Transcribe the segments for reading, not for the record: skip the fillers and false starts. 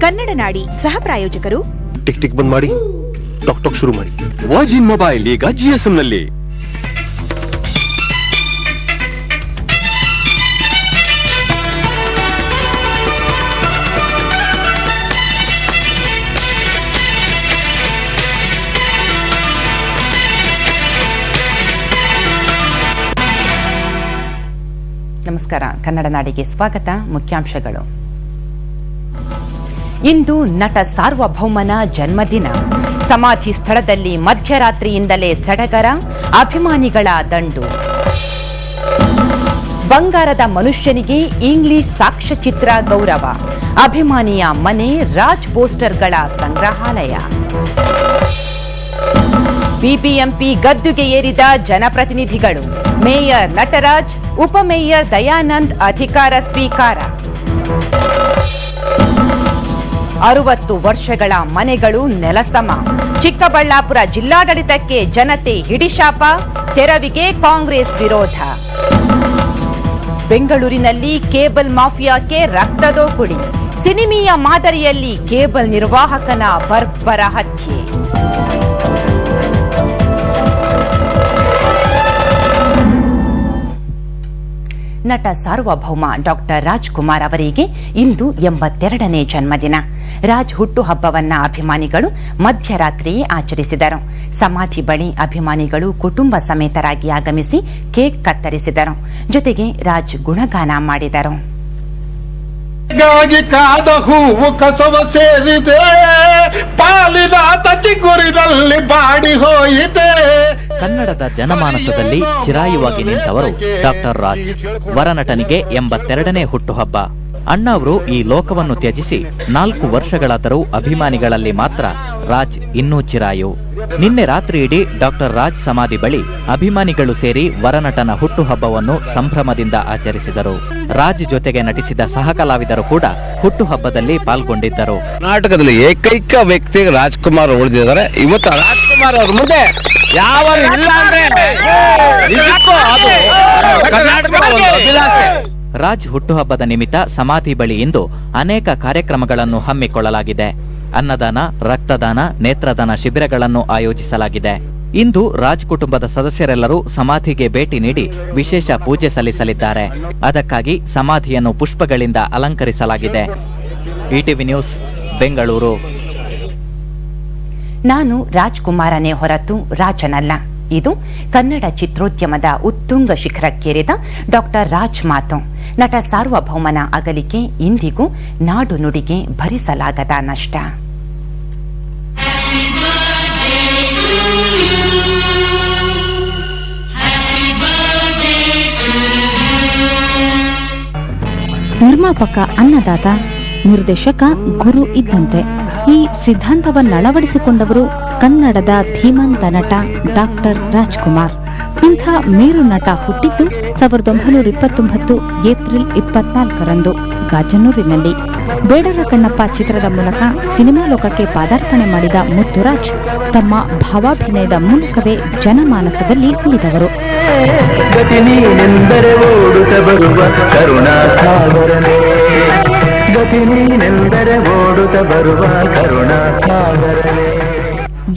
ಕನ್ನಡ ನಾಡಿ ಸಹ ಪ್ರಾಯೋಜಕರು ಟಿಕ್ ಟಿಕ್ ಬಂದ್ ಮಾಡಿ, ಟಾಕ್ ಟಾಕ್ ಶುರು ಮಾಡಿ. ವಾಜಿನ್ ಮೊಬೈಲ್ ಈಗ GSM ನಲ್ಲಿ. ನಮಸ್ಕಾರ. ಕನ್ನಡ ನಾಡಿಗೆ ಸ್ವಾಗತ. ಮುಖ್ಯಾಂಶಗಳು. ಇಂದು ನಟ ಸಾರ್ವಭೌಮನ ಜನ್ಮದಿನ. ಸಮಾಧಿ ಸ್ಥಳದಲ್ಲಿ ಮಧ್ಯರಾತ್ರಿಯಿಂದಲೇ ಸಡಗರ, ಅಭಿಮಾನಿಗಳ ದಂಡು. ಬಂಗಾರದ ಮನುಷ್ಯನಿಗೆ ಇಂಗ್ಲಿಷ್ ಸಾಕ್ಷ್ಯಚಿತ್ರ ಗೌರವ. ಅಭಿಮಾನಿಯ ಮನೆ ರಾಜ್ ಪೋಸ್ಟರ್ಗಳ ಸಂಗ್ರಹಾಲಯ. ಬಿಬಿಎಂಪಿ ಗದ್ದುಗೆ ಏರಿದ ಜನಪ್ರತಿನಿಧಿಗಳು. ಮೇಯರ್ ನಟರಾಜ್, ಉಪಮೇಯರ್ ದಯಾನಂದ್ ಅಧಿಕಾರ ಸ್ವೀಕಾರ. 60 ವರ್ಷಗಳ ಮನೆಗಳು ನೆಲಸಮ. ಚಿಕ್ಕಬಳ್ಳಾಪುರ ಜಿಲ್ಲಾಡಳಿತಕ್ಕೆ ಜನತೆ ಹಿಡಿಶಾಪ. ತೆರವಿಗೆ ಕಾಂಗ್ರೆಸ್ ವಿರೋಧ. ಬೆಂಗಳೂರಿನಲ್ಲಿ ಕೇಬಲ್ ಮಾಫಿಯಾಕ್ಕೆ ರಕ್ತದೋಕುಳಿ. ಸಿನಿಮೀಯ ಮಾದರಿಯಲ್ಲಿ ಕೇಬಲ್ ನಿರ್ವಾಹಕನ ಬರ್ಬರ ಹತ್ಯೆ. ನಟ ಸಾರ್ವಭೌಮ ಡಾಕ್ಟರ್ ರಾಜ್ಕುಮಾರ್ ಅವರಿಗೆ ಇಂದು 82ನೇ ಜನ್ಮದಿನ. ರಾಜ್ ಹುಟ್ಟುಹಬ್ಬವನ್ನ ಅಭಿಮಾನಿಗಳು ಮಧ್ಯರಾತ್ರಿಯೇ ಆಚರಿಸಿದರು. ಸಮಾಧಿ ಬಳಿ ಅಭಿಮಾನಿಗಳು ಕುಟುಂಬ ಸಮೇತರಾಗಿ ಆಗಮಿಸಿ ಕೇಕ್ ಕತ್ತರಿಸಿದರು. ಜೊತೆಗೆ ರಾಜ್ ಗುಣಗಾನ ಮಾಡಿದರು. ಕಾದ ಹೂವು ಕಸವ ಸೇರಿದೆ, ಪಾಲಿನ ಚಿಗುರಿನಲ್ಲಿ ಬಾಡಿ ಹೋಯಿತೆ. ಕನ್ನಡದ ಜನಮಾನಸದಲ್ಲಿ ಚಿರಾಯುವಾಗಿ ನಿಂತವರು ಡಾಕ್ಟರ್ ರಾಜ್. ವರನಟನಿಗೆ 82ನೇ ಹುಟ್ಟುಹಬ್ಬ. ಅಣ್ಣ ಅವರು ಈ ಲೋಕವನ್ನು ತ್ಯಜಿಸಿ 4 ವರ್ಷಗಳಾದರೂ ಅಭಿಮಾನಿಗಳಲ್ಲಿ ಮಾತ್ರ ರಾಜ್ ಇನ್ನೂ ಚಿರಾಯು. ನಿನ್ನೆ ರಾತ್ರಿ ಇಡೀ ಡಾಕ್ಟರ್ ರಾಜ್ ಸಮಾಧಿ ಬಳಿ ಅಭಿಮಾನಿಗಳು ಸೇರಿ ವರನಟನ ಹುಟ್ಟುಹಬ್ಬವನ್ನು ಸಂಭ್ರಮದಿಂದ ಆಚರಿಸಿದರು. ರಾಜ್ ಜೊತೆಗೆ ನಟಿಸಿದ ಸಹಕಲಾವಿದರು ಕೂಡ ಹುಟ್ಟುಹಬ್ಬದಲ್ಲಿ ಪಾಲ್ಗೊಂಡಿದ್ದರು. ಕರ್ನಾಟಕದಲ್ಲಿ ಏಕೈಕ ವ್ಯಕ್ತಿ ರಾಜ್ಕುಮಾರ್ ಉಳಿದಿದ್ದಾರೆ. ಇವತ್ತು ರಾಜ್ಕುಮಾರ್ ಅವ್ರ ಮುಂದೆ ಯಾವ ಇಲ್ಲ ಅಂದ್ರೆ ರಾಜ್ ಹುಟ್ಟುಹಬ್ಬದ ನಿಮಿತ್ತ ಸಮಾಧಿ ಬಳಿ ಇಂದು ಅನೇಕ ಕಾರ್ಯಕ್ರಮಗಳನ್ನು ಹಮ್ಮಿಕೊಳ್ಳಲಾಗಿದೆ. ಅನ್ನದಾನ, ರಕ್ತದಾನ, ನೇತ್ರದಾನ ಶಿಬಿರಗಳನ್ನು ಆಯೋಜಿಸಲಾಗಿದೆ. ಇಂದು ರಾಜ್ ಕುಟುಂಬದ ಸದಸ್ಯರೆಲ್ಲರೂ ಸಮಾಧಿಗೆ ಭೇಟಿ ನೀಡಿ ವಿಶೇಷ ಪೂಜೆ ಸಲ್ಲಿಸಲಿದ್ದಾರೆ. ಅದಕ್ಕಾಗಿ ಸಮಾಧಿಯನ್ನು ಪುಷ್ಪಗಳಿಂದ ಅಲಂಕರಿಸಲಾಗಿದೆ. ETV news, Bengaluru. ನಾನು ರಾಜ್ಕುಮಾರನೇ ಹೊರತು ರಾಜನಲ್ಲ. ಇದು ಕನ್ನಡ ಚಿತ್ರೋದ್ಯಮದ ಉತ್ತುಂಗ ಶಿಖರಕ್ಕೇರಿದ ಡಾಕ್ಟರ್ ರಾಜ್ ಮಾತು. ನಟ ಸಾರ್ವಭೌಮನ ಅಗಲಿಕೆ ಇಂದಿಗೂ ನಾಡು ನುಡಿಗೆ ಭರಿಸಲಾಗದ ನಷ್ಟ. ನಿರ್ಮಾಪಕ ಅನ್ನದಾತ, ನಿರ್ದೇಶಕ ಗುರು ಇದ್ದಂತೆ. ಈ ಸಿದ್ಧಾಂತವನ್ನಳವಡಿಸಿಕೊಂಡವರು ಕನ್ನಡದ ಧೀಮಂತ ನಟ ಡಾಕ್ಟರ್ ರಾಜ್ಕುಮಾರ್. ಇಂಥ ಮೇರು ನಟ ಹುಟ್ಟಿದ್ದು 1929 ಏಪ್ರಿಲ್ 24ರಂದು ಗಾಜನೂರಿನಲ್ಲಿ. ಬೇಡರ ಕಣ್ಣಪ್ಪ ಚಿತ್ರದ ಮೂಲಕ ಸಿನಿಮಾ ಲೋಕಕ್ಕೆ ಪಾದಾರ್ಪಣೆ ಮಾಡಿದ ಮುತ್ತುರಾಜ್ ತಮ್ಮ ಭಾವಾಭಿನಯದ ಮೂಲಕವೇ ಜನಮಾನಸದಲ್ಲಿ ಉಳಿದವರು.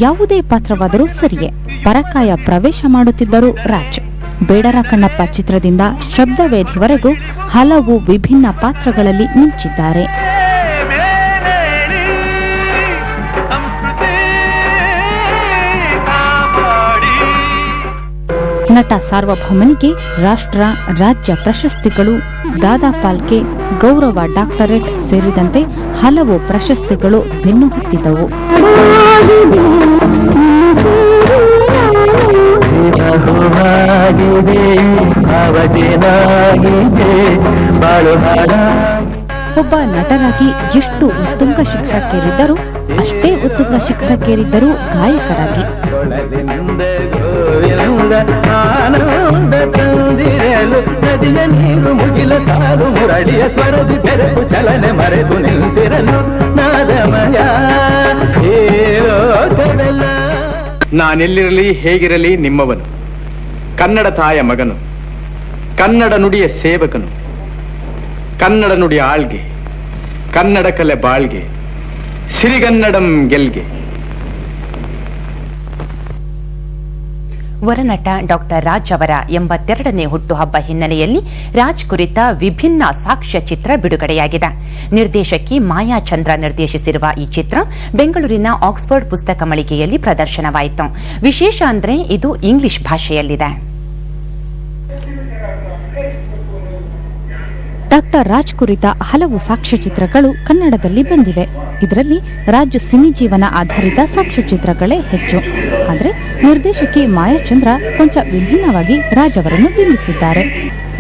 ಯಾವುದೇ ಪಾತ್ರವಾದರೂ ಸರಿಯೇ ಪರಕಾಯ ಪ್ರವೇಶ ಮಾಡುತ್ತಿದ್ದರು ರಾಜ್. ಬೇಡರ ಕಣ್ಣಪ್ಪ ಚಿತ್ರದಿಂದ ಶಬ್ದವೇಧಿವರೆಗೂ ಹಲವು ವಿಭಿನ್ನ ಪಾತ್ರಗಳಲ್ಲಿ ಮಿಂಚಿದ್ದಾರೆ. ನಟ ಸಾರ್ವಭೌಮನಿಗೆ ರಾಷ್ಟ್ರ, ರಾಜ್ಯ ಪ್ರಶಸ್ತಿಗಳು, ದಾದಾ ಫಾಲ್ಕೆ, ಗೌರವ ಡಾಕ್ಟರೇಟ್ ಸೇರಿದಂತೆ ಹಲವು ಪ್ರಶಸ್ತಿಗಳು ಬೆನ್ನು ಹತ್ತಿದ್ದವು. ಒಬ್ಬ ನಟರಾಗಿ ಎಷ್ಟು ಉತ್ತುಂಗ ಶಿಖರಕ್ಕೇರಿದ್ದರೂ ಅಷ್ಟೇ ಉತ್ತುಂಗ ಶಿಖರಕ್ಕೇರಿದ್ದರು ಗಾಯಕರಾಗಿ. ನಾನೆಲ್ಲಿರಲಿ ಹೇಗಿರಲಿ ನಿಮ್ಮವನು, ಕನ್ನಡ ತಾಯ ಮಗನು, ಕನ್ನಡ ನುಡಿಯ ಸೇವಕನು, ಕನ್ನಡ ನುಡಿಯ ಆಳ್ಗೆ, ಕನ್ನಡ ಕಲೆ ಬಾಳ್ಗೆ, ಸಿರಿಗನ್ನಡಂ ಗೆಲ್ಗೆ. ವರನಟ ಡಾಕ್ಟರ್ ರಾಜ್ ಅವರ 82ನೇ ಹುಟ್ಟುಹಬ್ಬ ಹಿನ್ನೆಲೆಯಲ್ಲಿ ರಾಜ್ ಕುರಿತ ವಿಭಿನ್ನ ಸಾಕ್ಷ್ಯ ಚಿತ್ರ ಬಿಡುಗಡೆಯಾಗಿದೆ. ನಿರ್ದೇಶಕಿ ಮಾಯಾ ಚಂದ್ರ ನಿರ್ದೇಶಿಸಿರುವ ಈ ಚಿತ್ರ ಬೆಂಗಳೂರಿನ ಆಕ್ಸ್ಫರ್ಡ್ ಪುಸ್ತಕ ಮಳಿಗೆಯಲ್ಲಿ ಪ್ರದರ್ಶನವಾಯಿತು. ವಿಶೇಷ ಅಂದರೆ ಇದು ಇಂಗ್ಲಿಷ್ ಭಾಷೆಯಲ್ಲಿದೆ. ಡಾಕ್ಟರ್ ರಾಜ್ ಕುರಿತ ಹಲವು ಸಾಕ್ಷ್ಯಚಿತ್ರಗಳು ಕನ್ನಡದಲ್ಲಿ ಬಂದಿವೆ. ಇದರಲ್ಲಿ ರಾಜ್ ಸಿನಿ ಜೀವನ ಆಧಾರಿತ ಸಾಕ್ಷ್ಯಚಿತ್ರಗಳೇ ಹೆಚ್ಚು. ಆದರೆ ನಿರ್ದೇಶಕಿ ಮಾಯಾಚಂದ್ರ ಕೊಂಚ ವಿಭಿನ್ನವಾಗಿ ರಾಜ್ ಅವರನ್ನು ಬಿಂಬಿಸಿದ್ದಾರೆ.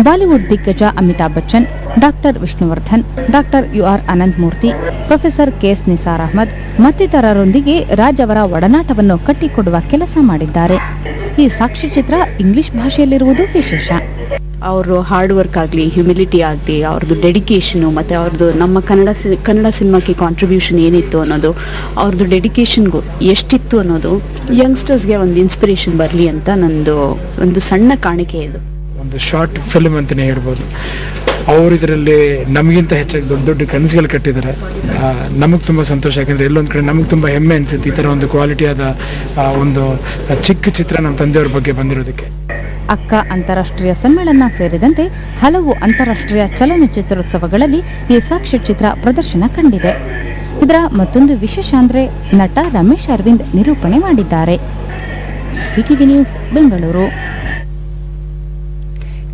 ಬಾಲಿವುಡ್ ದಿಗ್ಗಜ Amitabh Bachchan, doctor Vishnuvardhan, doctor UR Ananthamurthy, professor KS Nisar Ahmed ಮತ್ತಿತರರೊಂದಿಗೆ ರಾಜ್ ಅವರ ಒಡನಾಟವನ್ನು ಕಟ್ಟಿಕೊಡುವ ಕೆಲಸ ಮಾಡಿದ್ದಾರೆ. ಈ ಸಾಕ್ಷ್ಯಚಿತ್ರ ಇಂಗ್ಲಿಷ್ ಭಾಷೆಯಲ್ಲಿರುವುದು ವಿಶೇಷ. ಅವರು ಹಾರ್ಡ್ ವರ್ಕ್ ಆಗಲಿ, ಹ್ಯುಮಿಲಿಟಿ ಆಗಲಿ, ಅವ್ರದ್ದು ಡೆಡಿಕೇಶನು ಮತ್ತು ಅವ್ರದ್ದು ನಮ್ಮ ಕನ್ನಡ ಸಿನಿಮಾಕ್ಕೆ ಕಾಂಟ್ರಿಬ್ಯೂಷನ್ ಏನಿತ್ತು ಅನ್ನೋದು, ಅವ್ರದ್ದು ಡೆಡಿಕೇಶನ್ಗೂ ಎಷ್ಟಿತ್ತು ಅನ್ನೋದು ಯಂಗ್ಸ್ಟರ್ಸ್ಗೆ ಒಂದು ಇನ್ಸ್ಪಿರೇಷನ್ ಬರಲಿ ಅಂತ ನಂದು ಒಂದು ಸಣ್ಣ ಕಾಣಿಕೆ. ಇದು ಒಂದು ಶಾರ್ಟ್ ಫಿಲ್ಮ್ ಅಂತಲೇ ಹೇಳ್ಬೋದು. ಅವರು ಇದರಲ್ಲಿ ನಮಗಿಂತ ಹೆಚ್ಚಾಗಿ ದೊಡ್ಡ ದೊಡ್ಡ ಕನಸುಗಳು ಕಟ್ಟಿದ್ದಾರೆ. ನಮಗೆ ತುಂಬ ಸಂತೋಷ, ಯಾಕಂದರೆ ಎಲ್ಲೊಂದು ಕಡೆ ನಮಗೆ ತುಂಬ ಹೆಮ್ಮೆ ಅನಿಸುತ್ತೆ ಈ ಥರ ಒಂದು ಕ್ವಾಲಿಟಿಯಾದ ಒಂದು ಚಿಕ್ಕ ಚಿತ್ರ ನಮ್ಮ ತಂದೆಯವ್ರ ಬಗ್ಗೆ ಬಂದಿರೋದಕ್ಕೆ. ಅಕ್ಕ ಅಂತಾರಾಷ್ಟ್ರೀಯ ಸಮ್ಮೇಳನ ಸೇರಿದಂತೆ ಹಲವು ಅಂತಾರಾಷ್ಟ್ರೀಯ ಚಲನಚಿತ್ರೋತ್ಸವಗಳಲ್ಲಿ ಈ ಸಾಕ್ಷ್ಯಚಿತ್ರ ಪ್ರದರ್ಶನ ಕಂಡಿದೆ. ಇದರ ಮತ್ತೊಂದು ವಿಶೇಷ ಅಂದರೆ ನಟ ರಮೇಶ್ ಅರವಿಂದ್ ನಿರೂಪಣೆ ಮಾಡಿದ್ದಾರೆ. BTV news Bengaluru.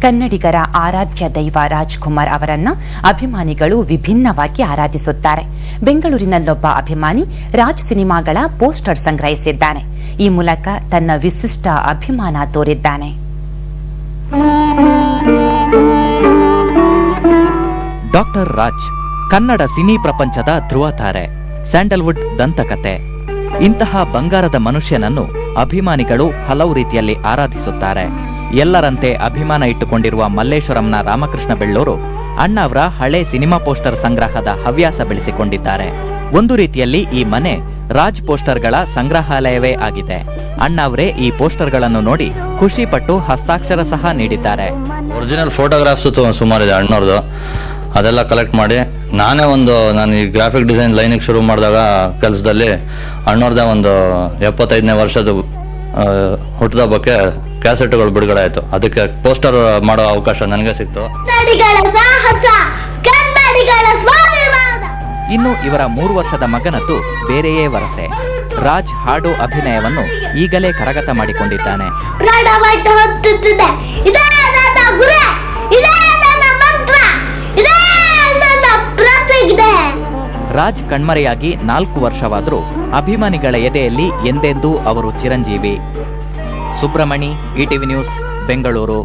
ಕನ್ನಡಿಗರ ಆರಾಧ್ಯ ದೈವ ರಾಜ್ಕುಮಾರ್ ಅವರನ್ನ ಅಭಿಮಾನಿಗಳು ವಿಭಿನ್ನವಾಗಿ ಆರಾಧಿಸುತ್ತಾರೆ. ಬೆಂಗಳೂರಿನಲ್ಲೊಬ್ಬ ಅಭಿಮಾನಿ ರಾಜ್ ಸಿನಿಮಾಗಳ ಪೋಸ್ಟರ್ ಸಂಗ್ರಹಿಸಿದ್ದಾನೆ. ಈ ಮೂಲಕ ತನ್ನ ವಿಶಿಷ್ಟ ಅಭಿಮಾನ ತೋರಿದ್ದಾನೆ. ಡಾಕ್ಟರ್ ರಾಜ್ ಕನ್ನಡ ಸಿನಿ ಪ್ರಪಂಚದ ಧ್ರುವ ತಾರೆ, ಸ್ಯಾಂಡಲ್ವುಡ್ ದಂತಕತೆ. ಇಂತಹ ಬಂಗಾರದ ಮನುಷ್ಯನನ್ನು ಅಭಿಮಾನಿಗಳು ಹಲವು ರೀತಿಯಲ್ಲಿ ಆರಾಧಿಸುತ್ತಾರೆ. ಎಲ್ಲರಂತೆ ಅಭಿಮಾನ ಇಟ್ಟುಕೊಂಡಿರುವ ಮಲ್ಲೇಶ್ವರಂನ ರಾಮಕೃಷ್ಣ ಬೆಳ್ಳೂರು ಅಣ್ಣ ಅವರ ಹಳೆ ಸಿನಿಮಾ ಪೋಸ್ಟರ್ ಸಂಗ್ರಹದ ಹವ್ಯಾಸ ಬೆಳೆಸಿಕೊಂಡಿದ್ದಾರೆ. ಒಂದು ರೀತಿಯಲ್ಲಿ ಈ ಮನೆ ರಾಜ್ ಪೋಸ್ಟರ್ಗಳ ಸಂಗ್ರಹಾಲಯವೇ ಆಗಿದೆ. ಅಣ್ಣ ಅವರೇ ಈ ಪೋಸ್ಟರ್ಗಳನ್ನು ನೋಡಿ ಖುಷಿ ಪಟ್ಟು ಹಸ್ತಾಕ್ಷರ ಸಹ ನೀಡಿದ್ದಾರೆ. ಒರಿಜಿನಲ್ ಫೋಟೋಗ್ರಾಫ್ಸ್ ಸುಮಾರಿದೆ ಅಣ್ಣವ್ರದ್ದು, ಅದೆಲ್ಲ ಕಲೆಕ್ಟ್ ಮಾಡಿ ನಾನು ಈ ಗ್ರಾಫಿಕ್ ಡಿಸೈನ್ ಲೈನಿಗೆ ಶುರು ಮಾಡಿದಾಗ ಕೆಲಸದಲ್ಲಿ ಅಣ್ಣವ್ರದ್ದೇ ಒಂದು 75ನೇ ವರ್ಷದ ಹುಟ್ಟುಹಬ್ಬಕ್ಕೆ ಕ್ಯಾಸೆಟ್ಗಳು ಬಿಡುಗಡೆ ಆಯಿತು. ಅದಕ್ಕೆ ಪೋಸ್ಟರ್ ಮಾಡೋ ಅವಕಾಶ ನನಗೆ ಸಿಕ್ತು. ಇನ್ನು ಇವರ 3 ವರ್ಷದ ಮಗನದ್ದು ಬೇರೆಯೇ ವರಸೆ. ರಾಜ್ ಹಾಡು ಅಭಿನಯವನ್ನು ಈಗಲೇ ಕರಗತ ಮಾಡಿಕೊಂಡಿದ್ದಾನೆ. ರಾಜ್ ಕಣ್ಮರೆಯಾಗಿ 4 ವರ್ಷವಾದರೂ ಅಭಿಮಾನಿಗಳ ಎದೆಯಲ್ಲಿ ಎಂದೆಂದೂ ಅವರು ಚಿರಂಜೀವಿ. Subramani, ETV news, Bengaluru.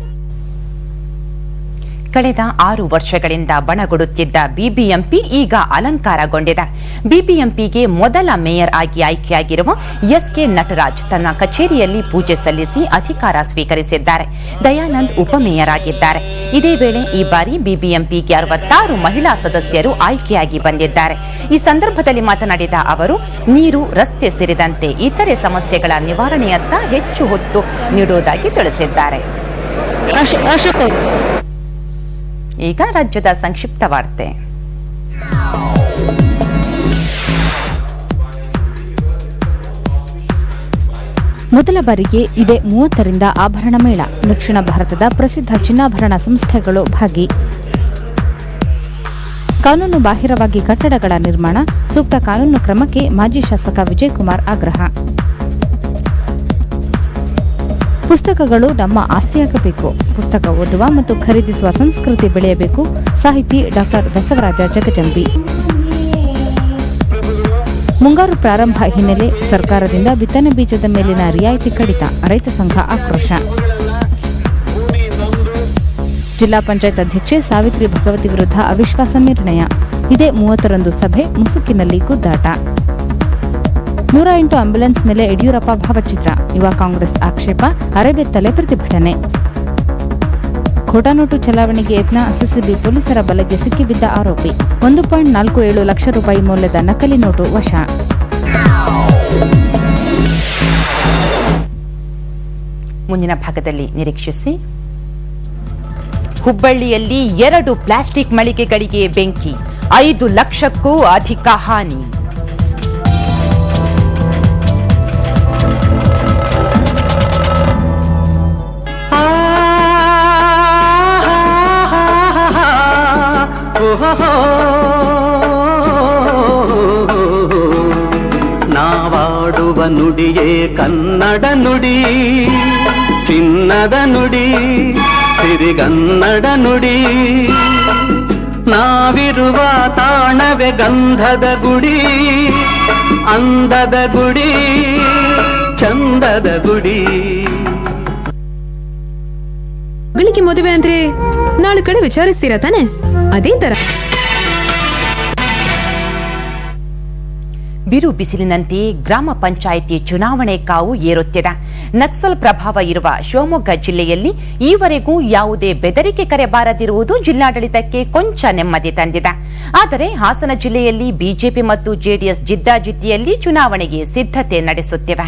ಕಳೆದ 6 ವರ್ಷಗಳಿಂದ ಬಣಗುಡುತ್ತಿದ್ದ ಬಿಬಿಎಂಪಿ ಈಗ ಅಲಂಕಾರಗೊಂಡಿದೆ. ಬಿಬಿಎಂಪಿಗೆ ಮೊದಲ ಮೇಯರ್ ಆಗಿ ಆಯ್ಕೆಯಾಗಿರುವ SK ನಟರಾಜ್ ತನ್ನ ಕಚೇರಿಯಲ್ಲಿ ಪೂಜೆ ಸಲ್ಲಿಸಿ ಅಧಿಕಾರ ಸ್ವೀಕರಿಸಿದ್ದಾರೆ. ದಯಾನಂದ್ ಉಪಮೇಯರ್ ಆಗಿದ್ದಾರೆ. ಇದೇ ವೇಳೆ ಈ ಬಾರಿ ಬಿಬಿಎಂಪಿಗೆ 66 ಮಹಿಳಾ ಸದಸ್ಯರು ಆಯ್ಕೆಯಾಗಿ ಬಂದಿದ್ದಾರೆ. ಈ ಸಂದರ್ಭದಲ್ಲಿ ಮಾತನಾಡಿದ ಅವರು, ನೀರು, ರಸ್ತೆ ಸೇರಿದಂತೆ ಇತರೆ ಸಮಸ್ಯೆಗಳ ನಿವಾರಣೆಯತ್ತ ಹೆಚ್ಚು ಹೊತ್ತು ನೀಡುವುದಾಗಿ ತಿಳಿಸಿದ್ದಾರೆ. ಈಗ ರಾಜ್ಯದ ಸಂಕ್ಷಿಪ್ತ ವಾರ್ತೆ. ಮೊದಲ ಬಾರಿಗೆ ಇದೇ 30ರಿಂದ ಆಭರಣ ಮೇಳ. ದಕ್ಷಿಣ ಭಾರತದ ಪ್ರಸಿದ್ಧ ಚಿನ್ನಾಭರಣ ಸಂಸ್ಥೆಗಳು ಭಾಗಿ. ಕಾನೂನು ಬಾಹಿರವಾಗಿ ಕಟ್ಟಡಗಳ ನಿರ್ಮಾಣ, ಸೂಕ್ತ ಕಾನೂನು ಕ್ರಮಕ್ಕೆ ಮಾಜಿ ಶಾಸಕ ವಿಜಯಕುಮಾರ್ ಆಗ್ರಹ. ಪುಸ್ತಕಗಳು ನಮ್ಮ ಆಸ್ತಿಯಾಗಬೇಕು. ಪುಸ್ತಕ ಓದುವ ಮತ್ತು ಖರೀದಿಸುವ ಸಂಸ್ಕೃತಿ ಬೆಳೆಯಬೇಕು. ಸಾಹಿತಿ ಡಾಕ್ಟರ್ ಬಸವರಾಜ ಜಗಜಂಬಿ. ಮುಂಗಾರು ಪ್ರಾರಂಭ ಹಿನ್ನೆಲೆ ಸರ್ಕಾರದಿಂದ ಬಿತ್ತನೆ ಬೀಜದ ಮೇಲಿನ ರಿಯಾಯಿತಿ ಕಡಿತ, ರೈತ ಸಂಘ ಆಕ್ರೋಶ. ಜಿಲ್ಲಾ ಪಂಚಾಯತ್ ಅಧ್ಯಕ್ಷೆ ಸಾವಿತ್ರಿ ಭಗವತಿ ವಿರುದ್ಧ ಅವಿಶ್ವಾಸ ನಿರ್ಣಯ. ಇದೇ 30ರಂದು ಸಭೆ, ಮುಸುಕಿನಲ್ಲಿ ಗುದ್ದಾಟ. 108 ಆಂಬ್ಯುಲೆನ್ಸ್ ಮೇಲೆ ಯಡಿಯೂರಪ್ಪ ಭಾವಚಿತ್ರ, ಯುವ ಕಾಂಗ್ರೆಸ್ ಆಕ್ಷೇಪ, ಅರೆಬೆತ್ತಲೆ ಪ್ರತಿಭಟನೆ. ಖೋಟಾ ನೋಟು ಚಲಾವಣೆಗೆ ಯತ್ನ, ಸಿಸಿಬಿ ಪೊಲೀಸರ ಬಲೆಗೆ ಸಿಕ್ಕಿಬಿದ್ದ ಆರೋಪಿ. 1.47 ಲಕ್ಷ ರೂಪಾಯಿ ಮೌಲ್ಯದ ನಕಲಿ ನೋಟು ವಶ. ಮುಂದಿನ ಭಾಗದಲ್ಲಿ ನಿರೀಕ್ಷಿಸಿ. ಹುಬ್ಬಳ್ಳಿಯಲ್ಲಿ 2 ಪ್ಲಾಸ್ಟಿಕ್ ಮಳಿಗೆಗಳಿಗೆ ಬೆಂಕಿ, 5 ಲಕ್ಷಕ್ಕೂ ಅಧಿಕ ಹಾನಿ. ನಾವಾಡುವ ನುಡಿಯೇ ಕನ್ನಡ ನುಡಿ, ಚಿನ್ನದ ನುಡಿ, ಸಿರಿಗನ್ನಡ ನುಡಿ. ನಾವಿರುವ ತಾಣವೇ ಗಂಧದ ಗುಡಿ, ಅಂದದ ಗುಡಿ, ಚಂದದ ಗುಡಿ. ಮಗಳಿಗೆ ಮದುವೆ ಅಂದ್ರೆ ನಾಳೆ ಕಡೆ ವಿಚಾರಿಸ್ತೀರಾ ತಾನೆ? ಅದೇ ತರ ಬಿರು ಬಿಸಿಲಿನಂತೆ ಗ್ರಾಮ ಪಂಚಾಯಿತಿ ಚುನಾವಣೆ ಕಾವು ಏರುತ್ತಿದೆ. ನಕ್ಸಲ್ ಪ್ರಭಾವ ಇರುವ ಶಿವಮೊಗ್ಗ ಜಿಲ್ಲೆಯಲ್ಲಿ ಈವರೆಗೂ ಯಾವುದೇ ಬೆದರಿಕೆ ಕರೆ ಬಾರದಿರುವುದು ಜಿಲ್ಲಾಡಳಿತಕ್ಕೆ ಕೊಂಚ ನೆಮ್ಮದಿ ತಂದಿದೆ. ಆದರೆ ಹಾಸನ ಜಿಲ್ಲೆಯಲ್ಲಿ ಬಿಜೆಪಿ ಮತ್ತು ಜೆಡಿಎಸ್ ಜಿದ್ದಾಜಿದ್ದಿಯಲ್ಲಿ ಚುನಾವಣೆಗೆ ಸಿದ್ಧತೆ ನಡೆಸುತ್ತಿವೆ.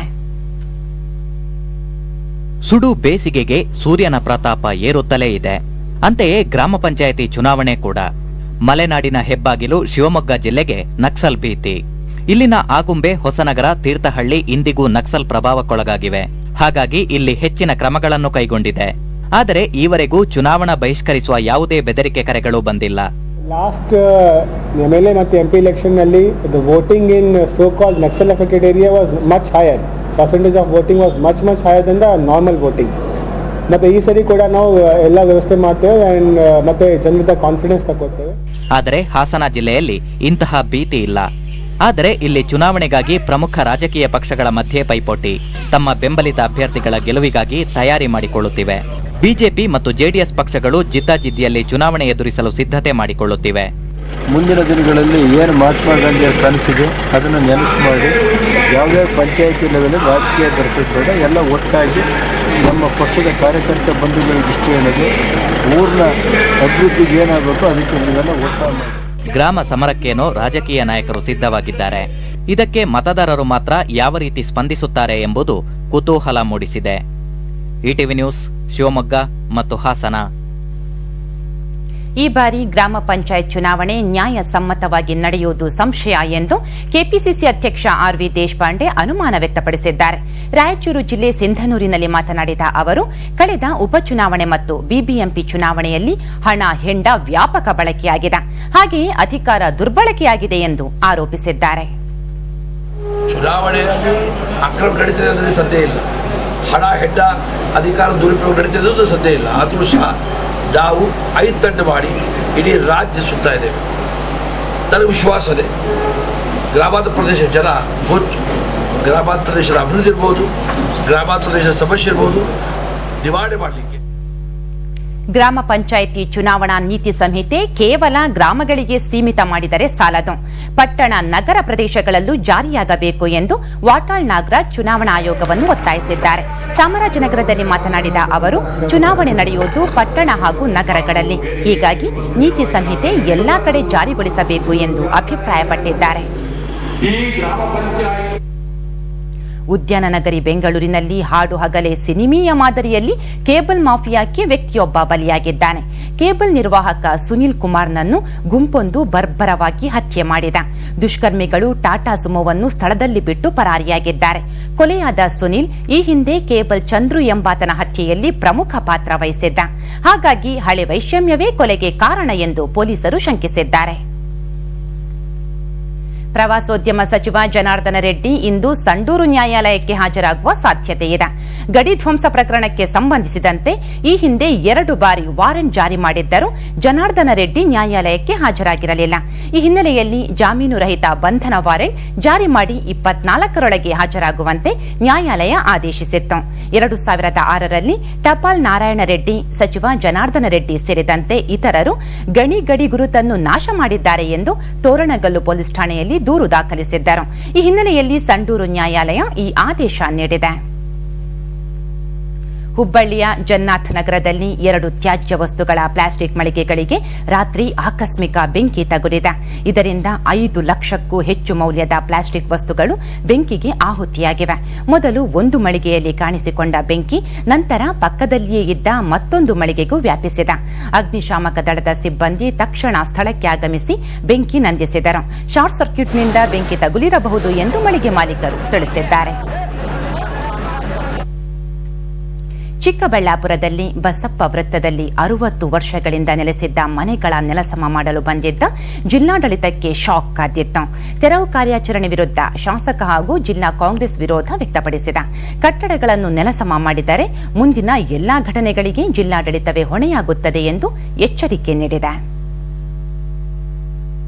ಸುಡು ಬೇಸಿಗೆಗೆ ಸೂರ್ಯನ ಪ್ರತಾಪ ಏರುತ್ತಲೇ ಇದೆ. ಅಂತೆಯೇ ಗ್ರಾಮ ಪಂಚಾಯಿತಿ ಚುನಾವಣೆ ಕೂಡ. ಮಲೆನಾಡಿನ ಹೆಬ್ಬಾಗಿಲು ಶಿವಮೊಗ್ಗ ಜಿಲ್ಲೆಗೆ ನಕ್ಸಲ್ ಭೀತಿ. ಇಲ್ಲಿನ ಆಗುಂಬೆ, ಹೊಸನಗರ, ತೀರ್ಥಹಳ್ಳಿ ಇಂದಿಗೂ ನಕ್ಸಲ್ ಪ್ರಭಾವಕ್ಕೊಳಗಾಗಿವೆ. ಹಾಗಾಗಿ ಇಲ್ಲಿ ಹೆಚ್ಚಿನ ಕ್ರಮಗಳನ್ನು ಕೈಗೊಂಡಿದೆ. ಆದರೆ ಈವರೆಗೂ ಚುನಾವಣಾ ಬಹಿಷ್ಕರಿಸುವ ಯಾವುದೇ ಬೆದರಿಕೆ ಕರೆಗಳು ಬಂದಿಲ್ಲ. ಲಾಸ್ಟ್ MLA ಮತ್ತು MP ಎಲೆಕ್ಷನ್ ನಲ್ಲಿ the voting in so called Naxal affected area was much higher. Percentage of voting was much higher Dhan the normal voting. ಮತ್ತೆ ಈ ಸರಿ ಕೂಡ ನಾವು ಎಲ್ಲ ವ್ಯವಸ್ಥೆ ಮಾಡ್ತೇವೆ ಅಂಡ್ ಮತ್ತೆ ಜನರದ ಕಾನ್ಫಿಡೆನ್ಸ್ ತಗೋತೇವೆ. ಆದರೆ ಹಾಸನ ಜಿಲ್ಲೆಯಲ್ಲಿ ಇಂತಹ ಭೀತಿ ಇಲ್ಲ. ಆದರೆ ಇಲ್ಲಿ ಚುನಾವಣೆಗಾಗಿ ಪ್ರಮುಖ ರಾಜಕೀಯ ಪಕ್ಷಗಳ ಮಧ್ಯೆ ಪೈಪೋಟಿ. ತಮ್ಮ ಬೆಂಬಲಿತ ಅಭ್ಯರ್ಥಿಗಳ ಗೆಲುವಿಗಾಗಿ ತಯಾರಿ ಮಾಡಿಕೊಳ್ಳುತ್ತಿವೆ. ಬಿಜೆಪಿ ಮತ್ತು ಜೆಡಿಎಸ್ ಪಕ್ಷಗಳು ಜಿದ್ದಾಜಿದ್ದಿಯಲ್ಲಿ ಚುನಾವಣೆ ಎದುರಿಸಲು ಸಿದ್ಧತೆ ಮಾಡಿಕೊಳ್ಳುತ್ತಿವೆ. ಮುಂದಿನ ದಿನಗಳಲ್ಲಿ ಏನು ಮಹಾತ್ಮ ಗಾಂಧಿಯ ಕನಸಿದೆ ಅದನ್ನು ನೆನಪು ಮಾಡಿ ಯಾವುದೇ ಪಂಚಾಯಿತಿ ಲೆವೆಲ್ ರಾಜಕೀಯ ದರ್ಶಕರ ಎಲ್ಲ ಒಟ್ಟಾಗಿ ನಮ್ಮ ಪಕ್ಷದ ಕಾರ್ಯಕರ್ತ ಬಂಧುಗಳಿಗೆ ಇಷ್ಟ ಹೇಳೋದು ಊರಿನ ಅಭಿವೃದ್ಧಿಗೆ ಏನಾಗಬೇಕು ಅದಕ್ಕೆ ನೀವೆಲ್ಲ ಒಟ್ಟಾಗಿ ಮಾಡಿ. ಗ್ರಾಮ ಸಮರಕ್ಕೇನೋ ರಾಜಕೀಯ ನಾಯಕರು ಸಿದ್ಧವಾಗಿದ್ದಾರೆ. ಇದಕ್ಕೆ ಮತದಾರರು ಮಾತ್ರ ಯಾವ ರೀತಿ ಸ್ಪಂದಿಸುತ್ತಾರೆ ಎಂಬುದು ಕುತೂಹಲ ಮೂಡಿಸಿದೆ. ETV ನ್ಯೂಸ್ ಶಿವಮೊಗ್ಗ ಮತ್ತು ಹಾಸನ. ಈ ಬಾರಿ ಗ್ರಾಮ ಪಂಚಾಯತ್ ಚುನಾವಣೆ ನ್ಯಾಯಸಮ್ಮತವಾಗಿ ನಡೆಯುವುದು ಸಂಶಯ ಎಂದು ಕೆಪಿಸಿಸಿ ಅಧ್ಯಕ್ಷ RV ದೇಶಪಾಂಡೆ ಅನುಮಾನ ವ್ಯಕ್ತಪಡಿಸಿದ್ದಾರೆ. ರಾಯಚೂರು ಜಿಲ್ಲೆ ಸಿಂಧನೂರಿನಲ್ಲಿ ಮಾತನಾಡಿದ ಅವರು, ಕಳೆದ ಉಪಚುನಾವಣೆ ಮತ್ತು ಬಿಬಿಎಂಪಿ ಚುನಾವಣೆಯಲ್ಲಿ ಹಣ ಹೆಂಡ ವ್ಯಾಪಕ ಬಳಕೆಯಾಗಿದೆ, ಹಾಗೆಯೇ ಅಧಿಕಾರ ದುರ್ಬಳಕೆಯಾಗಿದೆ ಎಂದು ಆರೋಪಿಸಿದ್ದಾರೆ. ಚುನಾವಣೆಯಲ್ಲಿ ಅಕ್ರಮ ನಡೀತಿದೆ ಅಂದರೆ ಸದ್ಯ ಇಲ್ಲ, ಹಣ ಹೆಡ್ಡ ಅಧಿಕಾರ ದುರುಪಯೋಗ ನಡೀತಿದೆ ಅದು ಸದ್ಯ ಇಲ್ಲ. ಆದರೂ ಸಹ ನಾವು 5 ತಂಡ ಮಾಡಿ ಇಡೀ ರಾಜ್ಯ ಸುತ್ತಾ ಇದ್ದೇವೆ. ನನಗೆ ವಿಶ್ವಾಸ ಇದೆ, ಗ್ರಾಮಾಂತರ ಪ್ರದೇಶ ಜನ ಗೊತ್ತು, ಗ್ರಾಮಾಂತರ ಪ್ರದೇಶದ ಅಭಿವೃದ್ಧಿ ಇರ್ಬೋದು, ಗ್ರಾಮಾಂತರ ಪ್ರದೇಶದ ಸಮಸ್ಯೆ ಇರ್ಬೋದು, ನಿವಾರಣೆ ಮಾಡಲಿಕ್ಕೆ ಗ್ರಾಮ ಪಂಚಾಯಿತಿ ಚುನಾವಣಾ ನೀತಿ ಸಂಹಿತೆ ಕೇವಲ ಗ್ರಾಮಗಳಿಗೆ ಸೀಮಿತ ಮಾಡಿದರೆ ಸಾಲದು, ಪಟ್ಟಣ ನಗರ ಪ್ರದೇಶಗಳಲ್ಲೂ ಜಾರಿಯಾಗಬೇಕು ಎಂದು ವಾಟಾಳ್ ನಾಗರಾಜ್ ಚುನಾವಣಾ ಆಯೋಗವನ್ನು ಒತ್ತಾಯಿಸಿದ್ದಾರೆ. ಚಾಮರಾಜನಗರದಲ್ಲಿ ಮಾತನಾಡಿದ ಅವರು, ಚುನಾವಣೆ ನಡೆಯುವುದು ಪಟ್ಟಣ ಹಾಗೂ ನಗರಗಳಲ್ಲಿ, ಹೀಗಾಗಿ ನೀತಿ ಸಂಹಿತೆ ಎಲ್ಲಾ ಕಡೆ ಜಾರಿಗೊಳಿಸಬೇಕು ಎಂದು ಅಭಿಪ್ರಾಯಪಟ್ಟಿದ್ದಾರೆ. ಉದ್ಯಾನ ನಗರಿ ಬೆಂಗಳೂರಿನಲ್ಲಿ ಹಾಡು ಹಗಲೇ ಸಿನಿಮೀಯ ಮಾದರಿಯಲ್ಲಿ ಕೇಬಲ್ ಮಾಫಿಯಾಕ್ಕೆ ವ್ಯಕ್ತಿಯೊಬ್ಬ ಬಲಿಯಾಗಿದ್ದಾನೆ. ಕೇಬಲ್ ನಿರ್ವಾಹಕ ಸುನಿಲ್ ಕುಮಾರ್ನನ್ನು ಗುಂಪೊಂದು ಬರ್ಬರವಾಗಿ ಹತ್ಯೆ ಮಾಡಿದ. ದುಷ್ಕರ್ಮಿಗಳು ಟಾಟಾ ಸುಮೋವನ್ನು ಸ್ಥಳದಲ್ಲಿ ಬಿಟ್ಟು ಪರಾರಿಯಾಗಿದ್ದಾರೆ. ಕೊಲೆಯಾದ ಸುನಿಲ್ ಈ ಹಿಂದೆ ಕೇಬಲ್ ಚಂದ್ರು ಎಂಬಾತನ ಹತ್ಯೆಯಲ್ಲಿ ಪ್ರಮುಖ ಪಾತ್ರ ವಹಿಸಿದ್ದ. ಹಾಗಾಗಿ ಹಳೆ ವೈಷಮ್ಯವೇ ಕೊಲೆಗೆ ಕಾರಣ ಎಂದು ಪೊಲೀಸರು ಶಂಕಿಸಿದ್ದಾರೆ. ಪ್ರವಾಸೋದ್ಯಮ ಸಚಿವ ಜನಾರ್ದನ ರೆಡ್ಡಿ ಇಂದು ಸಂಡೂರು ನ್ಯಾಯಾಲಯಕ್ಕೆ ಹಾಜರಾಗುವ ಸಾಧ್ಯತೆ ಇದೆ. ಗಡಿ ಧ್ವಂಸ ಪ್ರಕರಣಕ್ಕೆ ಸಂಬಂಧಿಸಿದಂತೆ ಈ ಹಿಂದೆ 2 ಬಾರಿ ವಾರೆಂಟ್ ಜಾರಿ ಮಾಡಿದ್ದರೂ ಜನಾರ್ದನ ರೆಡ್ಡಿ ನ್ಯಾಯಾಲಯಕ್ಕೆ ಹಾಜರಾಗಿರಲಿಲ್ಲ. ಈ ಹಿನ್ನೆಲೆಯಲ್ಲಿ ಜಾಮೀನು ರಹಿತ ಬಂಧನ ವಾರೆಂಟ್ ಜಾರಿ ಮಾಡಿ 24ರೊಳಗೆ ಹಾಜರಾಗುವಂತೆ ನ್ಯಾಯಾಲಯ ಆದೇಶಿಸಿತ್ತು. 2006ರಲ್ಲಿ ಟಪಾಲ್ ನಾರಾಯಣ ರೆಡ್ಡಿ, ಸಚಿವ ಜನಾರ್ದನ ರೆಡ್ಡಿ ಸೇರಿದಂತೆ ಇತರರು ಗಡಿ ಗುರುತನ್ನು ನಾಶ ಮಾಡಿದ್ದಾರೆ ಎಂದು ತೋರಣಗಲ್ಲು ಪೊಲೀಸ್ ಠಾಣೆಯಲ್ಲಿ ದೂರು ದಾಖಲಿಸಿದ್ದರು. ಈ ಹಿನ್ನೆಲೆಯಲ್ಲಿ ಸಂಡೂರು ನ್ಯಾಯಾಲಯ ಈ ಆದೇಶ ನೀಡಿದೆ. ಹುಬ್ಬಳ್ಳಿಯ ಜನ್ನಾಥ್ ನಗರದಲ್ಲಿ 2 ತ್ಯಾಜ್ಯ ವಸ್ತುಗಳ ಪ್ಲಾಸ್ಟಿಕ್ ಮಳಿಗೆಗಳಿಗೆ ರಾತ್ರಿ ಆಕಸ್ಮಿಕ ಬೆಂಕಿ ತಗುಲಿದೆ. ಇದರಿಂದ 5 ಲಕ್ಷಕ್ಕೂ ಹೆಚ್ಚು ಮೌಲ್ಯದ ಪ್ಲಾಸ್ಟಿಕ್ ವಸ್ತುಗಳು ಬೆಂಕಿಗೆ ಆಹುತಿಯಾಗಿವೆ. ಮೊದಲು ಒಂದು ಮಳಿಗೆಯಲ್ಲಿ ಕಾಣಿಸಿಕೊಂಡ ಬೆಂಕಿ ನಂತರ ಪಕ್ಕದಲ್ಲಿಯೇ ಇದ್ದ ಮತ್ತೊಂದು ಮಳಿಗೆಗೂ ವ್ಯಾಪಿಸಿದೆ. ಅಗ್ನಿಶಾಮಕ ದಳದ ಸಿಬ್ಬಂದಿ ತಕ್ಷಣ ಸ್ಥಳಕ್ಕೆ ಆಗಮಿಸಿ ಬೆಂಕಿ ನಂದಿಸಿದರು. ಶಾರ್ಟ್ ಸರ್ಕ್ಯೂಟ್ನಿಂದ ಬೆಂಕಿ ತಗುಲಿರಬಹುದು ಎಂದು ಮಳಿಗೆ ಮಾಲೀಕರು ತಿಳಿಸಿದ್ದಾರೆ. ಚಿಕ್ಕಬಳ್ಳಾಪುರದಲ್ಲಿ ಬಸಪ್ಪ ವೃತ್ತದಲ್ಲಿ 60 ವರ್ಷಗಳಿಂದ ನೆಲೆಸಿದ್ದ ಮನೆಗಳ ನೆಲಸಮ ಮಾಡಲು ಬಂದಿದ್ದ ಜಿಲ್ಲಾಡಳಿತಕ್ಕೆ ಶಾಕ್ ಕಾದಿತ್ತು. ತೆರವು ಕಾರ್ಯಾಚರಣೆ ವಿರುದ್ಧ ಶಾಸಕ ಹಾಗೂ ಜಿಲ್ಲಾ ಕಾಂಗ್ರೆಸ್ ವಿರೋಧ ವ್ಯಕ್ತಪಡಿಸಿದ. ಕಟ್ಟಡಗಳನ್ನು ನೆಲಸಮ ಮಾಡಿದರೆ ಮುಂದಿನ ಎಲ್ಲಾ ಘಟನೆಗಳಿಗೆ ಜಿಲ್ಲಾಡಳಿತವೇ ಹೊಣೆಯಾಗುತ್ತದೆ ಎಂದು ಎಚ್ಚರಿಕೆ ನೀಡಿದೆ.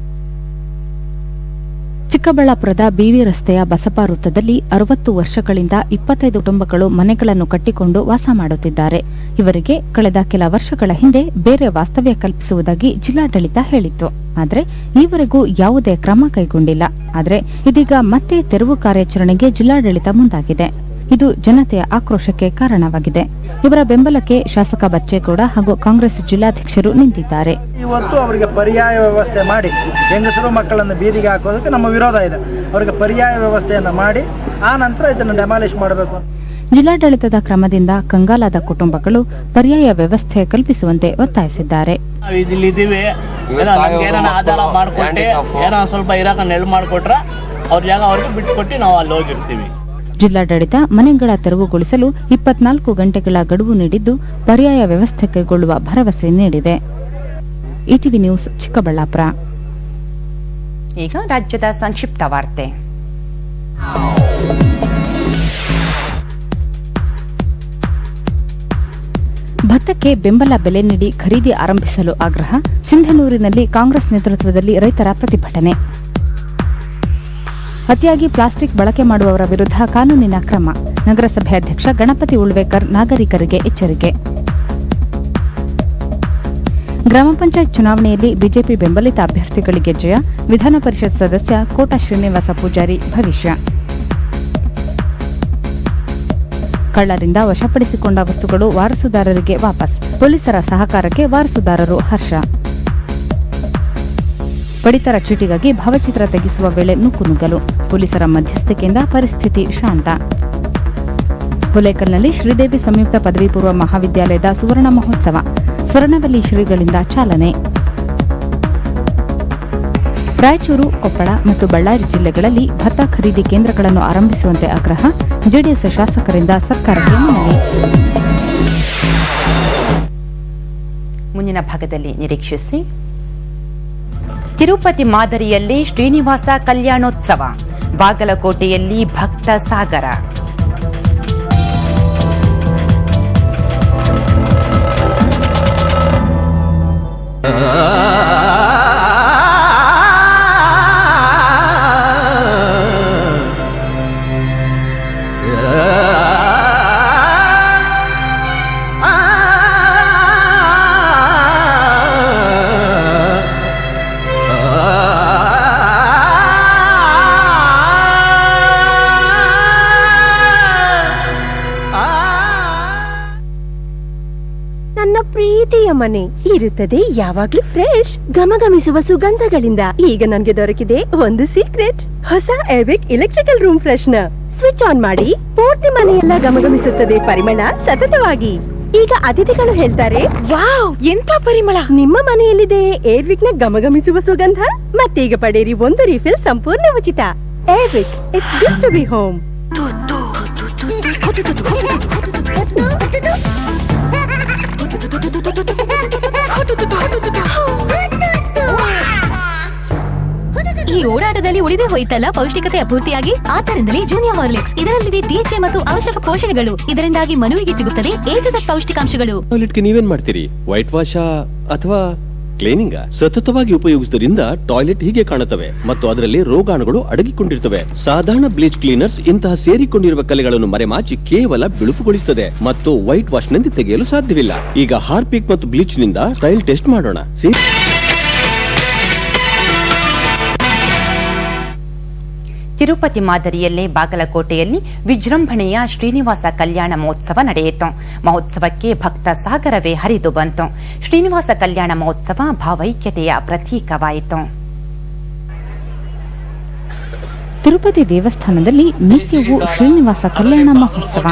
ಚಿಕ್ಕಬಳ್ಳಾಪುರದ ಬಿವಿ ರಸ್ತೆಯ ಬಸಪ್ಪ ವೃತ್ತದಲ್ಲಿ 60 ವರ್ಷಗಳಿಂದ 25 ಕುಟುಂಬಗಳು ಮನೆಗಳನ್ನು ಕಟ್ಟಿಕೊಂಡು ವಾಸ ಮಾಡುತ್ತಿದ್ದಾರೆ. ಇವರಿಗೆ ಕಳೆದ ಕೆಲ ವರ್ಷಗಳ ಹಿಂದೆ ಬೇರೆ ವಾಸ್ತವ್ಯ ಕಲ್ಪಿಸುವುದಾಗಿ ಜಿಲ್ಲಾಡಳಿತ ಹೇಳಿತ್ತು. ಆದರೆ ಈವರೆಗೂ ಯಾವುದೇ ಕ್ರಮ ಕೈಗೊಂಡಿಲ್ಲ. ಆದರೆ ಇದೀಗ ಮತ್ತೆ ತೆರವು ಕಾರ್ಯಾಚರಣೆಗೆ ಜಿಲ್ಲಾಡಳಿತ ಮುಂದಾಗಿದೆ. ಇದು ಜನತೆಯ ಆಕ್ರೋಶಕ್ಕೆ ಕಾರಣವಾಗಿದೆ. ಇವರ ಬೆಂಬಲಕ್ಕೆ ಶಾಸಕ ಬಚ್ಚೇಗೌಡ ಹಾಗೂ ಕಾಂಗ್ರೆಸ್ ಜಿಲ್ಲಾಧ್ಯಕ್ಷರು ನಿಂತಿದ್ದಾರೆ. ಇವತ್ತು ಅವರಿಗೆ ಪರ್ಯಾಯ ವ್ಯವಸ್ಥೆ ಮಾಡಿ ಹೆಂಗಸರು ಮಕ್ಕಳನ್ನು ಬೀದಿಗೆ ಹಾಕೋದಕ್ಕೆ ನಮ್ಮ ವಿರೋಧ ಇದೆ. ಅವರಿಗೆ ಪರ್ಯಾಯ ವ್ಯವಸ್ಥೆಯನ್ನು ಮಾಡಿ ಆ ನಂತರ ಇದನ್ನು ಡೆಮಾಲಿಷ್ ಮಾಡಬೇಕು. ಜಿಲ್ಲಾಡಳಿತದ ಕ್ರಮದಿಂದ ಕಂಗಾಲಾದ ಕುಟುಂಬಗಳು ಪರ್ಯಾಯ ವ್ಯವಸ್ಥೆ ಕಲ್ಪಿಸುವಂತೆ ಒತ್ತಾಯಿಸಿದ್ದಾರೆ. ಆಧಾರ ಮಾಡಿಕೊಟ್ಟೆ ಏನೋ ಸ್ವಲ್ಪ ಇರಾಕ ನೆರಳು ಮಾಡಿಕೊಟ್ರ ಅವ್ರ ಜಾಗ ಅವ್ರಿಗೆ ಬಿಟ್ಕೊಟ್ಟು ನಾವು ಅಲ್ಲಿ ಹೋಗಿರ್ತೀವಿ. ಜಿಲ್ಲಾಡಳಿತ ಮನೆಗಳ ತೆರವುಗೊಳಿಸಲು 24 ಗಂಟೆಗಳ ಗಡುವು ನೀಡಿದ್ದು ಪರ್ಯಾಯ ವ್ಯವಸ್ಥೆ ಕೈಗೊಳ್ಳುವ ಭರವಸೆ ನೀಡಿದೆ. ETV news Chikkaballapur. ಈಗ ರಾಜ್ಯದ ಸಂಕ್ಷಿಪ್ತ ವಾರ್ತೆ. ಭತ್ತಕ್ಕೆ ಬೆಂಬಲ ಬೆಲೆ ನೀಡಿ ಖರೀದಿ ಆರಂಭಿಸಲು ಆಗ್ರಹ. ಸಿಂಧನೂರಿನಲ್ಲಿ ಕಾಂಗ್ರೆಸ್ ನೇತೃತ್ವದಲ್ಲಿ ರೈತರ ಪ್ರತಿಭಟನೆ. ಅತಿಯಾಗಿ ಪ್ಲಾಸ್ಟಿಕ್ ಬಳಕೆ ಮಾಡುವವರ ವಿರುದ್ಧ ಕಾನೂನಿನ ಕ್ರಮ. ನಗರಸಭೆ ಅಧ್ಯಕ್ಷ ಗಣಪತಿ ಉಳ್ವೇಕರ್ ನಾಗರಿಕರಿಗೆ ಎಚ್ಚರಿಕೆ. ಗ್ರಾಮ ಪಂಚಾಯತ್ ಚುನಾವಣೆಯಲ್ಲಿ ಬಿಜೆಪಿ ಬೆಂಬಲಿತ ಅಭ್ಯರ್ಥಿಗಳಿಗೆ ಜಯ. ವಿಧಾನ ಪರಿಷತ್ ಸದಸ್ಯ ಕೋಟ ಶ್ರೀನಿವಾಸ ಪೂಜಾರಿ ಭವಿಷ್ಯ. ಕಳ್ಳರಿಂದ ವಶಪಡಿಸಿಕೊಂಡ ವಸ್ತುಗಳು ವಾರಸುದಾರರಿಗೆ ವಾಪಸ್. ಪೊಲೀಸರ ಸಹಕಾರಕ್ಕೆ ವಾರಸುದಾರರು ಹರ್ಷ. ಪಡಿತರ ಚೀಟಿಗಾಗಿ ಭಾವಚಿತ್ರ ತೆಗೆಸುವ ವೇಳೆ ನುಗ್ಗಲು. ಪೊಲೀಸರ ಮಧ್ಯಸ್ಥಿಕೆಯಿಂದ ಪರಿಸ್ಥಿತಿ ಶಾಂತ. ಹುಲೇಕಲ್ನಲ್ಲಿ ಶ್ರೀದೇವಿ ಸಂಯುಕ್ತ ಪದವಿ ಪೂರ್ವ ಮಹಾವಿದ್ಯಾಲಯದ ಸುವರ್ಣ ಮಹೋತ್ಸವ. ಸ್ವರ್ಣವಲ್ಲಿ ಶ್ರೀಗಳಿಂದ ಚಾಲನೆ. ರಾಯಚೂರು, ಕೊಪ್ಪಳ ಮತ್ತು ಬಳ್ಳಾರಿ ಜಿಲ್ಲೆಗಳಲ್ಲಿ ಭತ್ತ ಖರೀದಿ ಕೇಂದ್ರಗಳನ್ನು ಆರಂಭಿಸುವಂತೆ ಆಗ್ರಹ. ಜೆಡಿಎಸ್ ಶಾಸಕರಿಂದ ಸರ್ಕಾರಕ್ಕೆ ಮನವಿ. ಮುಂದಿನ ಭಾಗದಲ್ಲಿ ನಿರೀಕ್ಷಿಸಿ. ತಿರುಪತಿ ಮಾದರಿಯಲ್ಲಿ ಶ್ರೀನಿವಾಸ ಕಲ್ಯಾಣೋತ್ಸವ. ಬಾಗಲಕೋಟೆಯಲ್ಲಿ ಭಕ್ತ ಸಾಗರ. ಪ್ರೀತಿಯ ಮನೆ ಇರುತ್ತದೆ ಯಾವಾಗ್ಲೂ ಫ್ರೆಶ್ ಘಮಘಮಿಸುವ ಸುಗಂಧಗಳಿಂದ. ಈಗ ನನಗೆ ದೊರಕಿದೆ ಒಂದು ಸೀಕ್ರೆಟ್. ಹೊಸ Air Wick electrical room freshener. Switch on ಮಾಡಿ, ಪೂರ್ತಿ ಮನೆಯೆಲ್ಲ ಘಮಘಮಿಸುತ್ತದೆ ಪರಿಮಳ ಸತತವಾಗಿ. ಈಗ ಅತಿಥಿಗಳು ಹೇಳ್ತಾರೆ, ವಾವ್ ಎಂತ ಪರಿಮಳ. ನಿಮ್ಮ ಮನೆಯಲ್ಲಿದೆ ಏರ್ವಿಕ್ ನ ಘಮಘಮಿಸುವ ಸುಗಂಧ. ಮತ್ತೀಗ ಪಡೆಯಿರಿ ಒಂದು ರೀಫಿಲ್ ಸಂಪೂರ್ಣ ಉಚಿತ. Air Wick, it's good to be home. ಈ ಓಡಾಟದಲ್ಲಿ ಉಳಿದೇ ಹೋಯ್ತಲ್ಲ ಪೌಷ್ಟಿಕತೆ ಅಪೂರ್ತಿಯಾಗಿ. ಆದ್ದರಿಂದಲೇ ಜೂನಿಯರ್ ಹಾರ್ಲಿಕ್ಸ್. ಇದರಲ್ಲಿದೆ DHA ಮತ್ತು ಅವಶ್ಯಕ ಪೋಷಣೆಗಳು. ಇದರಿಂದಾಗಿ ಮನುವಿಗೆ ಸಿಗುತ್ತದೆ A to Z ಪೌಷ್ಟಿಕಾಂಶಗಳು. ಟಾಯ್ಲೆಟ್ಗೆ ನೀವೇನ್ ಮಾಡ್ತೀರಿ? ವೈಟ್ ವಾಶ್ ಅಥವಾ ಕ್ಲೀನಿಂಗ್? ಸತತವಾಗಿ ಉಪಯೋಗಿಸುವುದರಿಂದ ಟಾಯ್ಲೆಟ್ ಹೀಗೆ ಕಾಣುತ್ತವೆ ಮತ್ತು ಅದರಲ್ಲಿ ರೋಗಾಣುಗಳು ಅಡಗಿಕೊಂಡಿರ್ತವೆ. ಸಾಧಾರಣ ಬ್ಲೀಚ್ ಕ್ಲೀನರ್ಸ್ ಇಂತಹ ಸೇರಿಕೊಂಡಿರುವ ಕಲೆಗಳನ್ನು ಮರೆಮಾಚಿ ಕೇವಲ ಬಿಳುಪುಗೊಳಿಸುತ್ತದೆ ಮತ್ತು ವೈಟ್ ವಾಶ್ ನಿಂದ ತೆಗೆಯಲು ಸಾಧ್ಯವಿಲ್ಲ. ಈಗ ಹಾರ್ಪಿಕ್ ಮತ್ತು ಬ್ಲೀಚ್ ನಿಂದ ಟ್ರಯಲ್ ಟೆಸ್ಟ್ ಮಾಡೋಣ. ತಿರುಪತಿ ಮಾದರಿಯಲ್ಲೇ ಬಾಗಲಕೋಟೆಯಲ್ಲಿ ವಿಜೃಂಭಣೆಯ ಶ್ರೀನಿವಾಸ ಕಲ್ಯಾಣ ಮಹೋತ್ಸವ ನಡೆಯಿತು. ಮಹೋತ್ಸವಕ್ಕೆ ಭಕ್ತ ಸಾಗರವೇ ಹರಿದು ಬಂತು. ಶ್ರೀನಿವಾಸ ಕಲ್ಯಾಣ ಮಹೋತ್ಸವ ಭಾವೈಕ್ಯತೆಯ ಪ್ರತೀಕವಾಯಿತು. ತಿರುಪತಿ ದೇವಸ್ಥಾನದಲ್ಲಿ ನಿತ್ಯವೂ ಶ್ರೀನಿವಾಸ ಕಲ್ಯಾಣ ಮಹೋತ್ಸವ.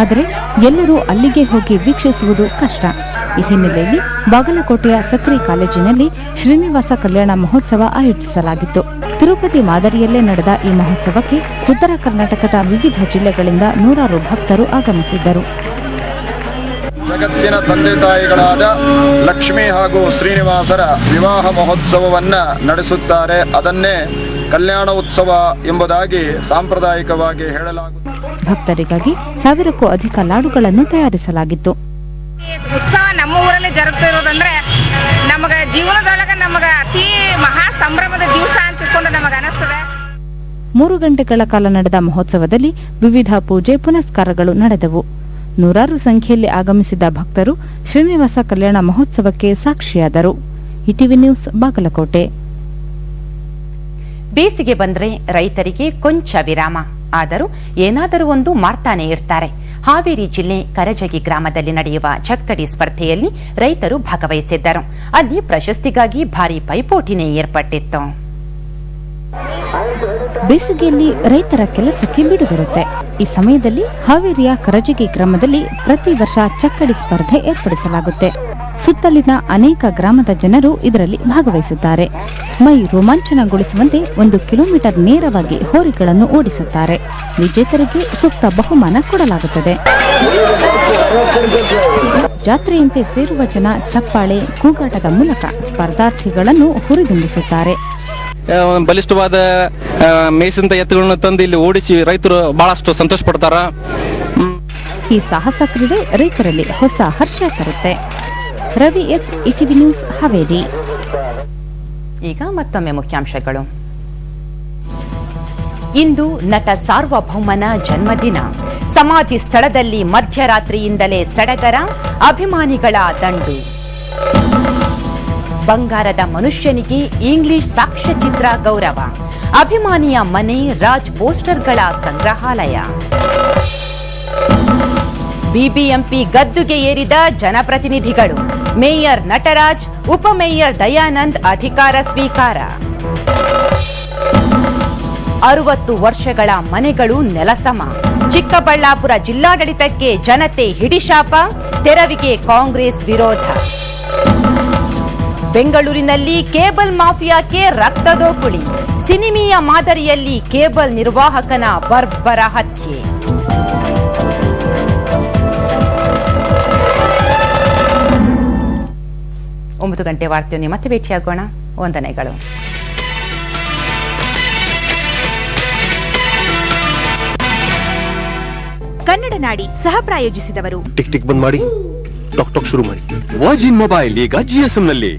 ಆದರೆ ಎಲ್ಲರೂ ಅಲ್ಲಿಗೆ ಹೋಗಿ ವೀಕ್ಷಿಸುವುದು ಕಷ್ಟ. ಈ ಹಿನ್ನೆಲೆಯಲ್ಲಿ ಬಾಗಲಕೋಟೆಯ ಸಕ್ರಿ ಕಾಲೇಜಿನಲ್ಲಿ ಶ್ರೀನಿವಾಸ ಕಲ್ಯಾಣ ಮಹೋತ್ಸವ ಆಯೋಜಿಸಲಾಗಿತ್ತು. ತಿರುಪತಿ ಮಾದರಿಯಲ್ಲೇ ನಡೆದ ಈ ಮಹೋತ್ಸವಕ್ಕೆ ಉತ್ತರ ಕರ್ನಾಟಕದ ವಿವಿಧ ಜಿಲ್ಲೆಗಳಿಂದ ನೂರಾರು ಭಕ್ತರು ಆಗಮಿಸಿದ್ದರು. ಜಗತ್ತಿನ ತಂದೆ ತಾಯಿಗಳಾದ ಲಕ್ಷ್ಮಿ ಹಾಗೂ ಶ್ರೀನಿವಾಸರ ವಿವಾಹ ಮಹೋತ್ಸವವನ್ನ ನಡೆಸುತ್ತಾರೆ. ಅದನ್ನೇ ಕಲ್ಯಾಣ ಉತ್ಸವ ಎಂಬುದಾಗಿ ಸಾಂಪ್ರದಾಯಿಕವಾಗಿ ಹೇಳಲಾಗುತ್ತದೆ. ಭಕ್ತರಿಗಾಗಿ 1000ಕ್ಕೂ ಅಧಿಕ ಲಾಡುಗಳನ್ನು ತಯಾರಿಸಲಾಗಿತ್ತು. ಉತ್ಸವ ನಮ್ಮ ಊರಲ್ಲಿ ಜರುಗ್ತಿರೋದಂದ್ರೆ ನಮಗ ಜೀವನದೊಳಗೆ ನಮಗ ಅತಿ ಮಹಾ ಸಂಭ್ರಮದ ದಿವಸ ಅಂತ ತಿಳ್ಕೊಂಡು ನಮಗ ಅನಿಸ್ತದೆ. 3 ಗಂಟೆಗಳ ಕಾಲ ನಡೆದ ಮಹೋತ್ಸವದಲ್ಲಿ ವಿವಿಧ ಪೂಜೆ ಪುನಸ್ಕಾರಗಳು ನಡೆದವು. ನೂರಾರು ಸಂಖ್ಯೆಯಲ್ಲಿ ಆಗಮಿಸಿದ ಭಕ್ತರು ಶ್ರೀನಿವಾಸ ಕಲ್ಯಾಣ ಮಹೋತ್ಸವಕ್ಕೆ ಸಾಕ್ಷಿಯಾದರು. ETV news, Bagalkot. ಬೇಸಿಗೆ ಬಂದ್ರೆ ರೈತರಿಗೆ ಕೊಂಚ ವಿರಾಮ. ಆದರೂ ಏನಾದರೂ ಒಂದು ಮಾಡ್ತಾನೆ ಇರ್ತಾರೆ. ಹಾವೇರಿ ಜಿಲ್ಲೆ ಕರಜಗಿ ಗ್ರಾಮದಲ್ಲಿ ನಡೆಯುವ ಚಕ್ಕಡಿ ಸ್ಪರ್ಧೆಯಲ್ಲಿ ರೈತರು ಭಾಗವಹಿಸಿದ್ದರು. ಅಲ್ಲಿ ಪ್ರಶಸ್ತಿಗಾಗಿ ಭಾರಿ ಪೈಪೋಟಿನೇ ಏರ್ಪಟ್ಟಿತ್ತು. ಬೇಸಿಗೆಯಲ್ಲಿ ರೈತರ ಕೆಲಸಕ್ಕೆ ಬಿಡುವಿರುತ್ತೆ. ಈ ಸಮಯದಲ್ಲಿ ಹಾವೇರಿಯ ಕರಜಗಿ ಗ್ರಾಮದಲ್ಲಿ ಪ್ರತಿ ವರ್ಷ ಚಕ್ಕಡಿ ಸ್ಪರ್ಧೆ ಏರ್ಪಡಿಸಲಾಗುತ್ತೆ. ಸುತ್ತಲಿನ ಅನೇಕ ಗ್ರಾಮದ ಜನರು ಇದರಲ್ಲಿ ಭಾಗವಹಿಸುತ್ತಾರೆ. ಮೈ ರೋಮಾಂಚನಗೊಳಿಸುವಂತೆ 1 ಕಿಲೋಮೀಟರ್ ನೇರವಾಗಿ ಹೋರಿಗಳನ್ನು ಓಡಿಸುತ್ತಾರೆ. ವಿಜೇತರಿಗೆ ಸೂಕ್ತ ಬಹುಮಾನ ಕೊಡಲಾಗುತ್ತದೆ. ಜಾತ್ರೆಯಂತೆ ಸೇರುವ ಜನ ಚಪ್ಪಾಳೆ, ಕೂಗಾಟದ ಮೂಲಕ ಸ್ಪರ್ಧಾರ್ಥಿಗಳನ್ನು ಹುರಿದುಂಬಿಸುತ್ತಾರೆ. ಬಲಿಷ್ಠವಾದ ಮೇಸಿಂದ ಎತ್ತುಗಳನ್ನು ತಂದು ಇಲ್ಲಿ ಓಡಿಸಿ ರೈತರು ಬಹಳಷ್ಟು ಸಂತೋಷ ಪಡ್ತಾರ. ಈ ಸಾಹಸ ಕ್ರೀಡೆ ರೈತರಲ್ಲಿ ಹೊಸ ಹರ್ಷ ತರುತ್ತೆ. Ravi S, ETV news, Haveri. ಈಗ ಮತ್ತೊಮ್ಮೆ ಮುಖ್ಯಾಂಶಗಳು. ಇಂದು ನಟ ಸಾರ್ವಭೌಮನ ಜನ್ಮದಿನ. ಸಮಾಧಿ ಸ್ಥಳದಲ್ಲಿ ಮಧ್ಯರಾತ್ರಿಯಿಂದಲೇ ಸಡಗರ, ಅಭಿಮಾನಿಗಳ ದಂಡು. ಬಂಗಾರದ ಮನುಷ್ಯನಿಗೆ ಇಂಗ್ಲಿಷ್ ಸಾಕ್ಷ್ಯಚಿತ್ರ ಗೌರವ. ಅಭಿಮಾನಿಯ ಮನೆ ರಾಜ್ ಪೋಸ್ಟರ್ಗಳ ಸಂಗ್ರಹಾಲಯ. ಬಿಬಿಎಂಪಿ ಗದ್ದುಗೆ ಏರಿದ ಜನಪ್ರತಿನಿಧಿಗಳು. ಮೇಯರ್ ನಟರಾಜ್, ಉಪಮೇಯರ್ ದಯಾನಂದ್ ಅಧಿಕಾರ ಸ್ವೀಕಾರ. 60 ವರ್ಷಗಳ ಮನೆಗಳು ನೆಲಸಮ. ಚಿಕ್ಕಬಳ್ಳಾಪುರ ಜಿಲ್ಲಾಡಳಿತಕ್ಕೆ ಜನತೆ ಹಿಡಿಶಾಪ. ತೆರವಿಗೆ ಕಾಂಗ್ರೆಸ್ ವಿರೋಧ. ಬೆಂಗಳೂರಿನಲ್ಲಿ ಕೇಬಲ್ ಮಾಫಿಯಾಕ್ಕೆ ರಕ್ತದೋಕುಳಿ. ಸಿನಿಮೀಯ ಮಾದರಿಯಲ್ಲಿ ಕೇಬಲ್ ನಿರ್ವಾಹಕನ ಬರ್ಬರ ಹತ್ಯೆ. ಒಂಬತ್ತು ಗಂಟೆ ವಾರ್ತೆಯನ್ನು ಮತ್ತೆ ಭೇಟಿಯಾಗೋಣ. ವಂದನೆಗಳು. ಕನ್ನಡ ನಾಡಿ ಸಹ ಪ್ರಾಯೋಜಿಸಿದವರು ಟಿಕ್ ಟಿಕ್ ಬಂದ್ ಮಾಡಿ, ಟಾಕ್ ಟಾಕ್ ಶುರು ಮಾಡಿ. ವಾಜಿನ್ ಮೊಬೈಲ್ ಈಗ GSM ನಲ್ಲಿ.